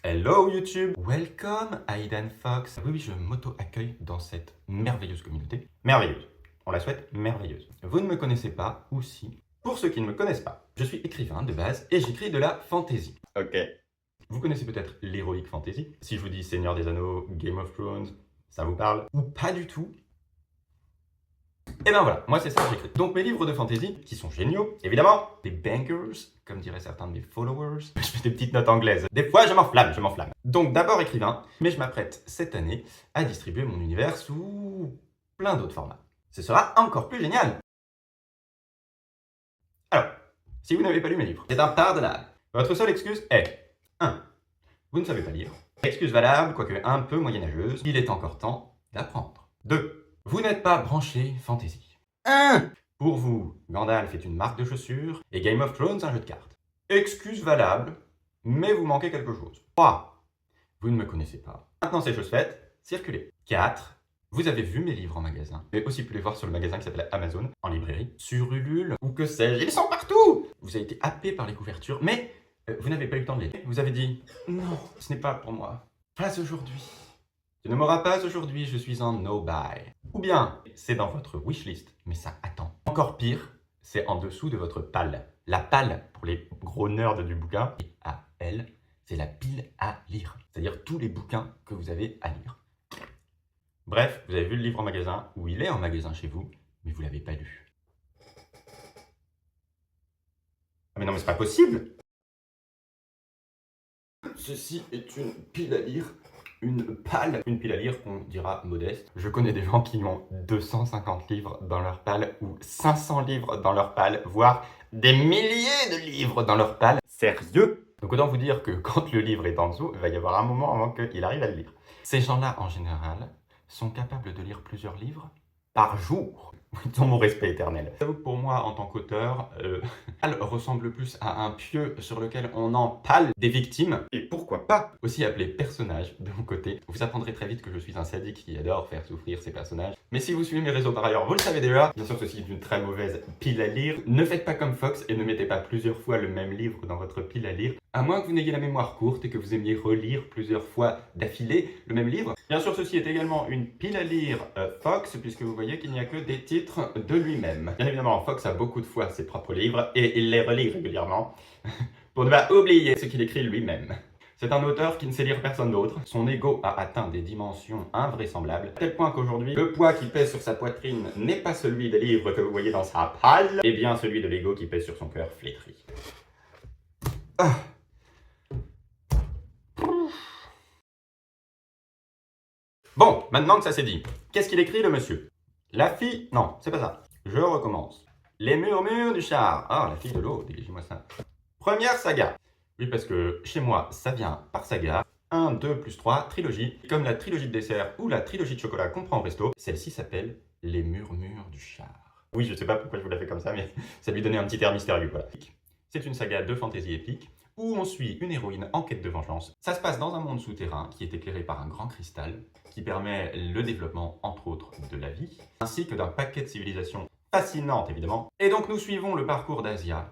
Hello YouTube, welcome Aidan Fox. Oui, je m'auto-accueille dans cette merveilleuse communauté. Merveilleuse, on la souhaite merveilleuse. Vous ne me connaissez pas, ou si. Pour ceux qui ne me connaissent pas, je suis écrivain de base et j'écris de la fantasy. Ok. Vous connaissez peut-être l'heroic fantasy. Si je vous dis Seigneur des Anneaux, Game of Thrones, ça vous parle? Ou pas du tout? Et ben voilà, moi c'est ça que j'écris. Donc mes livres de fantasy, qui sont géniaux, évidemment, des bangers, comme diraient certains de mes followers. Je fais des petites notes anglaises. Des fois je m'enflamme. Donc d'abord écrivain, mais je m'apprête cette année à distribuer mon univers sous plein d'autres formats. Ce sera encore plus génial. Alors, si vous n'avez pas lu mes livres, c'est impardonnable. Votre seule excuse est 1. Vous ne savez pas lire. Excuse valable, quoique un peu moyenâgeuse, il est encore temps d'apprendre. 2. Vous n'êtes pas branché fantasy. 1. Pour vous, Gandalf est une marque de chaussures et Game of Thrones un jeu de cartes. Excuse valable, mais vous manquez quelque chose. 3. Vous ne me connaissez pas. Maintenant c'est chose faite, circulez. 4. Vous avez vu mes livres en magasin. Vous avez aussi pu les voir sur le magasin qui s'appelle Amazon, en librairie, sur Ulule, ou que sais-je. Ils sont partout. Vous avez été happé par les couvertures, mais vous n'avez pas eu le temps de les lire. Vous avez dit, non, ce n'est pas pour moi. Pas aujourd'hui. Tu ne m'auras pas aujourd'hui, je suis en no-buy. Ou bien, c'est dans votre wishlist, mais ça attend. Encore pire, c'est en dessous de votre palle. La palle, pour les gros nerds du bouquin, P-A-L, c'est la pile à lire. C'est-à-dire tous les bouquins que vous avez à lire. Bref, vous avez vu le livre en magasin, ou il est en magasin chez vous, mais vous ne l'avez pas lu. Ah mais non, mais c'est pas possible! Ceci est une pile à lire. Une pile à lire qu'on dira modeste. Je connais des gens qui ont 250 livres dans leur palle ou 500 livres dans leur palle, voire des milliers de livres dans leur palle. Sérieux? Donc autant vous dire que quand le livre est en dessous, il va y avoir un moment avant qu'il arrive à le lire. Ces gens-là, en général, sont capables de lire plusieurs livres par jour. Ils ont mon respect éternel. J'avoue que pour moi, en tant qu'auteur, elle ressemble plus à un pieu sur lequel on empale des victimes. Et pourquoi pas aussi appelé personnage de mon côté. Vous apprendrez très vite que je suis un sadique qui adore faire souffrir ses personnages. Mais si vous suivez mes réseaux par ailleurs, vous le savez déjà. Bien sûr, ceci est une très mauvaise pile à lire. Ne faites pas comme Fox et ne mettez pas plusieurs fois le même livre dans votre pile à lire. À moins que vous n'ayez la mémoire courte et que vous aimiez relire plusieurs fois d'affilée le même livre. Bien sûr, ceci est également une pile à lire Fox, puisque vous voyez qu'il n'y a que des titres de lui-même. Bien évidemment, Fox a beaucoup de fois ses propres livres et il les relit régulièrement pour ne pas oublier ce qu'il écrit lui-même. C'est un auteur qui ne sait lire personne d'autre. Son ego a atteint des dimensions invraisemblables, à tel point qu'aujourd'hui, le poids qui pèse sur sa poitrine n'est pas celui des livres que vous voyez dans sa palle, et bien celui de l'ego qui pèse sur son cœur flétri. Ah. Bon, maintenant que ça c'est dit, qu'est-ce qu'il écrit le monsieur? La fille... Non, c'est pas ça. Je recommence. Les murmures du char. Ah, la fille de l'eau, dégagez-moi ça. Première saga. Oui, parce que chez moi, ça vient par saga. 1, 2, plus 3, trilogie. Comme la trilogie de dessert ou la trilogie de chocolat qu'on prend au resto, celle-ci s'appelle Les murmures du char. Oui, je sais pas pourquoi je vous la fais comme ça, mais ça lui donnait un petit air mystérieux, voilà. C'est une saga de fantasy épique où on suit une héroïne en quête de vengeance. Ça se passe dans un monde souterrain qui est éclairé par un grand cristal qui permet le développement, entre autres, de la vie, ainsi que d'un paquet de civilisations fascinantes, évidemment. Et donc nous suivons le parcours d'Asia,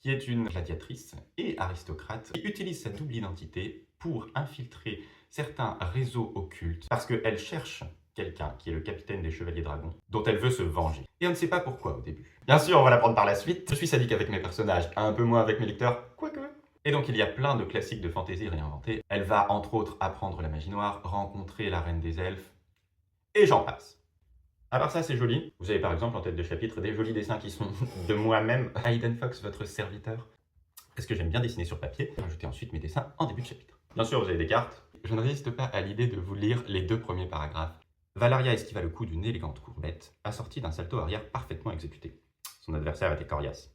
qui est une gladiatrice et aristocrate qui utilise sa double identité pour infiltrer certains réseaux occultes parce qu'elle cherche quelqu'un qui est le capitaine des Chevaliers Dragons, dont elle veut se venger. Et on ne sait pas pourquoi au début. Bien sûr, on va l'apprendre par la suite. Je suis sadique avec mes personnages, un peu moins avec mes lecteurs, quoique. Et donc il y a plein de classiques de fantasy réinventés. Elle va entre autres apprendre la magie noire, rencontrer la reine des elfes, et j'en passe. Alors ça c'est joli. Vous avez par exemple en tête de chapitre des jolis dessins qui sont de moi-même, Aidan Fox, votre serviteur. Parce que j'aime bien dessiner sur papier, rajouter ensuite mes dessins en début de chapitre. Bien sûr vous avez des cartes. Je ne résiste pas à l'idée de vous lire les 2 premiers paragraphes. Valeria esquiva le coup d'une élégante courbette, assortie d'un salto arrière parfaitement exécuté. Son adversaire était coriace.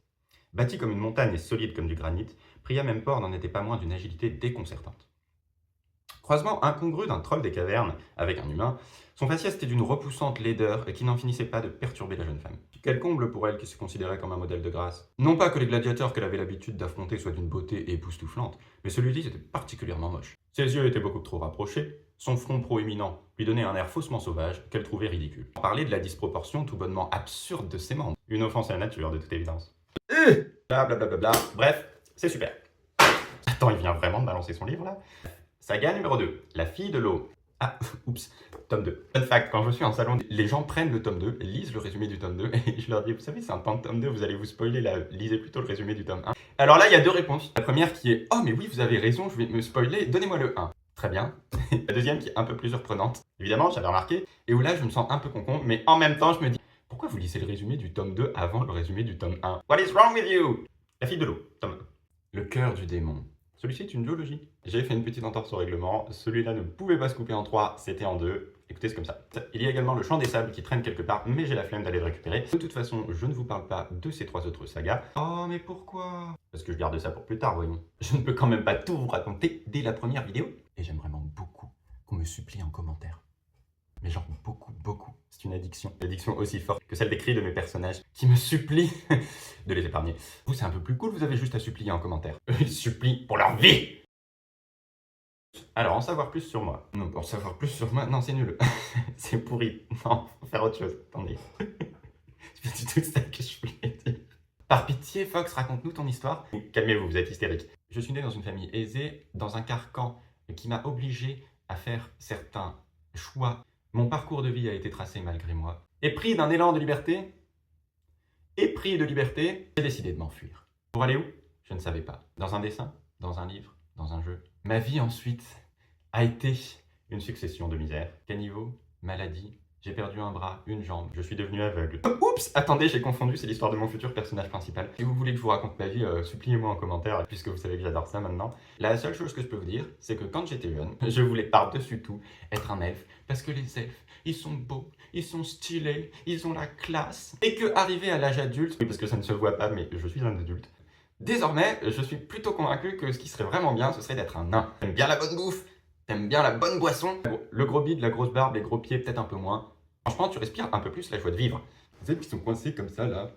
Bâti comme une montagne et solide comme du granit, Priya Mempor n'en était pas moins d'une agilité déconcertante. Croisement incongru d'un troll des cavernes avec un humain, son faciès était d'une repoussante laideur et qui n'en finissait pas de perturber la jeune femme. Quel comble pour elle qui se considérait comme un modèle de grâce. Non pas que les gladiateurs qu'elle avait l'habitude d'affronter soient d'une beauté époustouflante, mais celui-ci était particulièrement moche. Ses yeux étaient beaucoup trop rapprochés, son front proéminent lui donnait un air faussement sauvage qu'elle trouvait ridicule. On parlait de la disproportion tout bonnement absurde de ses membres. Une offense à la nature, de toute évidence. Blablabla. Bref, c'est super. Attends, il vient vraiment de balancer son livre là? Saga numéro 2, La fille de l'eau. Ah, oups, tome 2. Fun fact, quand je suis en salon, les gens prennent le tome 2, lisent le résumé du tome 2, et je leur dis, vous savez, c'est un tome 2, vous allez vous spoiler là, lisez plutôt le résumé du tome 1. Alors là, il y a deux réponses. La première qui est, oh mais oui, vous avez raison, je vais me spoiler, donnez-moi le 1. Très bien. La deuxième qui est un peu plus surprenante, évidemment, j'avais remarqué, et où là, je me sens un peu concon, mais en même temps, je me dis, pourquoi vous lisez le résumé du tome 2 avant le résumé du tome 1? What is wrong with you? La fille de l'eau, tome 1. Le cœur du démon. Celui-ci est une duologie. J'ai fait une petite entorse au règlement. Celui-là ne pouvait pas se couper en 3, c'était en 2. Écoutez, c'est comme ça. Il y a également le Chant des Sables qui traîne quelque part, mais j'ai la flemme d'aller le récupérer. De toute façon, je ne vous parle pas de ces 3 autres sagas. Oh, mais pourquoi? Parce que je garde ça pour plus tard, voyons. Je ne peux quand même pas tout vous raconter dès la première vidéo. Et j'aime vraiment beaucoup qu'on me supplie en commentaire. Mais genre beaucoup, beaucoup. C'est une addiction. Une addiction aussi forte que celle des cris de mes personnages qui me supplient de les épargner. Vous, c'est un peu plus cool, vous avez juste à supplier en commentaire. Eux, ils supplient pour leur vie. Alors, en savoir plus sur moi. Non, en savoir plus sur moi, non, c'est nul. C'est pourri. Non, faut faire autre chose. Attendez. C'est pas du tout ça que je voulais dire. Par pitié, Fox, raconte-nous ton histoire. Calmez-vous, vous êtes hystérique. Je suis né dans une famille aisée, dans un carcan qui m'a obligé à faire certains choix. Mon parcours de vie a été tracé malgré moi. Et pris d'un élan de liberté, j'ai décidé de m'enfuir. Pour aller où? Je ne savais pas. Dans un dessin? Dans un livre? Dans un jeu? Ma vie ensuite a été une succession de misères. Caniveau, maladie, j'ai perdu un bras, une jambe, je suis devenu aveugle. Oups! Attendez, j'ai confondu, c'est l'histoire de mon futur personnage principal. Si vous voulez que je vous raconte ma vie, suppliez-moi en commentaire, puisque vous savez que j'adore ça maintenant. La seule chose que je peux vous dire, c'est que quand j'étais jeune, je voulais par-dessus tout être un elfe, parce que les elfes, ils sont beaux, ils sont stylés, ils ont la classe. Et que arrivé à l'âge adulte, oui parce que ça ne se voit pas, mais je suis un adulte, désormais, je suis plutôt convaincu que ce qui serait vraiment bien, ce serait d'être un nain. T'aimes bien la bonne bouffe? T'aimes bien la bonne boisson? Le gros bide, la grosse barbe, les gros pieds, peut-être un peu moins. Franchement, tu respires un peu plus la joie de vivre. Vous savez, qui sont coincés comme ça, là.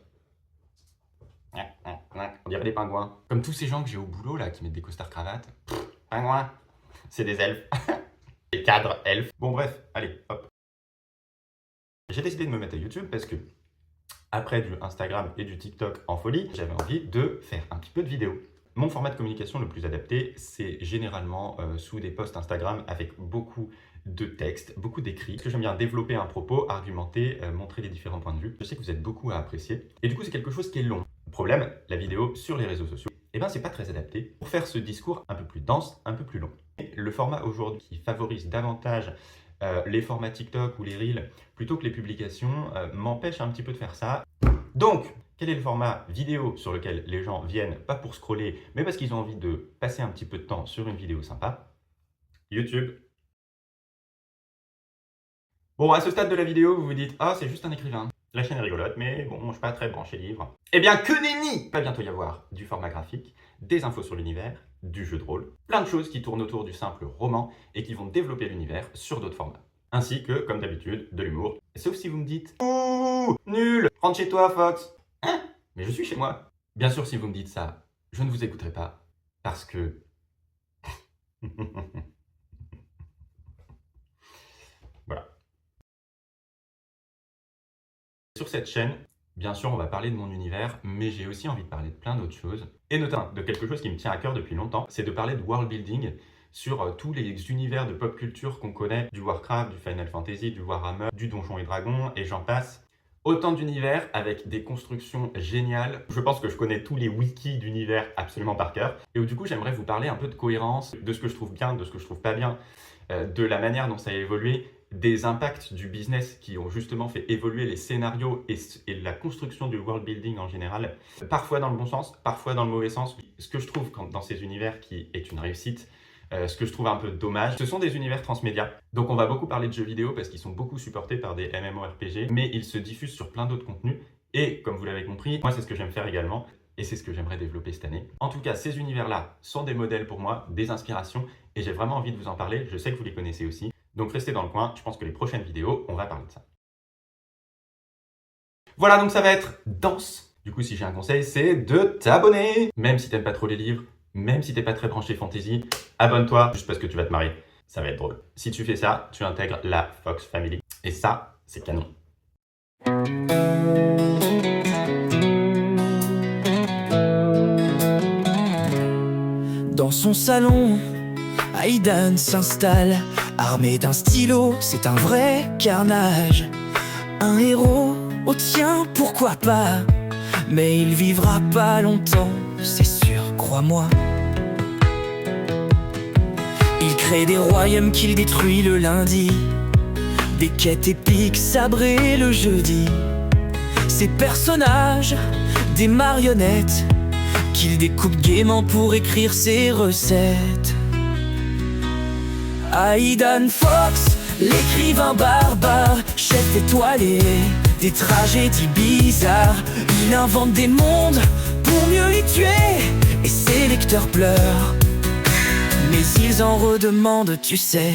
On dirait des pingouins. Comme tous ces gens que j'ai au boulot, là, qui mettent des costards cravates. Pingouins. C'est des elfes. Des cadres elfes. Bon, bref, allez, hop. J'ai décidé de me mettre à YouTube parce que, après du Instagram et du TikTok en folie, j'avais envie de faire un petit peu de vidéo. Mon format de communication le plus adapté, c'est généralement sous des posts Instagram avec beaucoup de textes, beaucoup d'écrits. Parce que j'aime bien développer un propos, argumenter, montrer les différents points de vue. Je sais que vous êtes beaucoup à apprécier. Et du coup, c'est quelque chose qui est long. Le problème, la vidéo sur les réseaux sociaux, eh ben, c'est pas très adapté pour faire ce discours un peu plus dense, un peu plus long. Et le format aujourd'hui qui favorise davantage les formats TikTok ou les Reels plutôt que les publications m'empêche un petit peu de faire ça. Donc, quel est le format vidéo sur lequel les gens viennent, pas pour scroller, mais parce qu'ils ont envie de passer un petit peu de temps sur une vidéo sympa? YouTube. Bon, à ce stade de la vidéo, vous vous dites « Ah, c'est juste un écrivain. La chaîne est rigolote, mais bon, je suis pas très branché livre. » Eh bien, que nenni! Il va bientôt y avoir du format graphique, des infos sur l'univers, du jeu de rôle, plein de choses qui tournent autour du simple roman et qui vont développer l'univers sur d'autres formats. Ainsi que, comme d'habitude, de l'humour. Sauf si vous me dites « Ouh, nul! Rentre chez toi, Fox !» Hein? Mais je suis chez moi. Bien sûr, si vous me dites ça, je ne vous écouterai pas. Parce que... Voilà. Sur cette chaîne, bien sûr, on va parler de mon univers, mais j'ai aussi envie de parler de plein d'autres choses. Et notamment de quelque chose qui me tient à cœur depuis longtemps, c'est de parler de world building sur tous les univers de pop culture qu'on connaît, du Warcraft, du Final Fantasy, du Warhammer, du Donjons et Dragons, et j'en passe. Autant d'univers avec des constructions géniales. Je pense que je connais tous les wikis d'univers absolument par cœur. Et où du coup, j'aimerais vous parler un peu de cohérence, de ce que je trouve bien, de ce que je trouve pas bien, de la manière dont ça a évolué, des impacts du business qui ont justement fait évoluer les scénarios et la construction du world building en général, parfois dans le bon sens, parfois dans le mauvais sens. Ce que je trouve dans ces univers qui est une réussite, ce que je trouve un peu dommage, ce sont des univers transmédia. Donc on va beaucoup parler de jeux vidéo parce qu'ils sont beaucoup supportés par des MMORPG, mais ils se diffusent sur plein d'autres contenus. Et comme vous l'avez compris, moi c'est ce que j'aime faire également, et c'est ce que j'aimerais développer cette année. En tout cas, ces univers-là sont des modèles pour moi, des inspirations, et j'ai vraiment envie de vous en parler. Je sais que vous les connaissez aussi. Donc restez dans le coin, je pense que les prochaines vidéos, on va parler de ça. Voilà, donc ça va être dense. Du coup, si j'ai un conseil, c'est de t'abonner. Même si t'aimes pas trop les livres, même si t'es pas très branché fantasy, abonne-toi juste parce que tu vas te marrer. Ça va être drôle. Si tu fais ça, tu intègres la Fox Family. Et ça, c'est canon. Dans son salon, Aidan s'installe, armé d'un stylo, c'est un vrai carnage. Un héros, oh tiens, pourquoi pas? Mais il vivra pas longtemps, c'est sûr, crois-moi. Il crée des royaumes qu'il détruit le lundi, des quêtes épiques sabrées le jeudi. Ces personnages, des marionnettes, qu'il découpe gaiement pour écrire ses recettes. Aidan Fox, l'écrivain barbare, chef étoilé, des tragédies bizarres. Il invente des mondes pour mieux les tuer, et ses lecteurs pleurent, mais ils en redemandent, tu sais.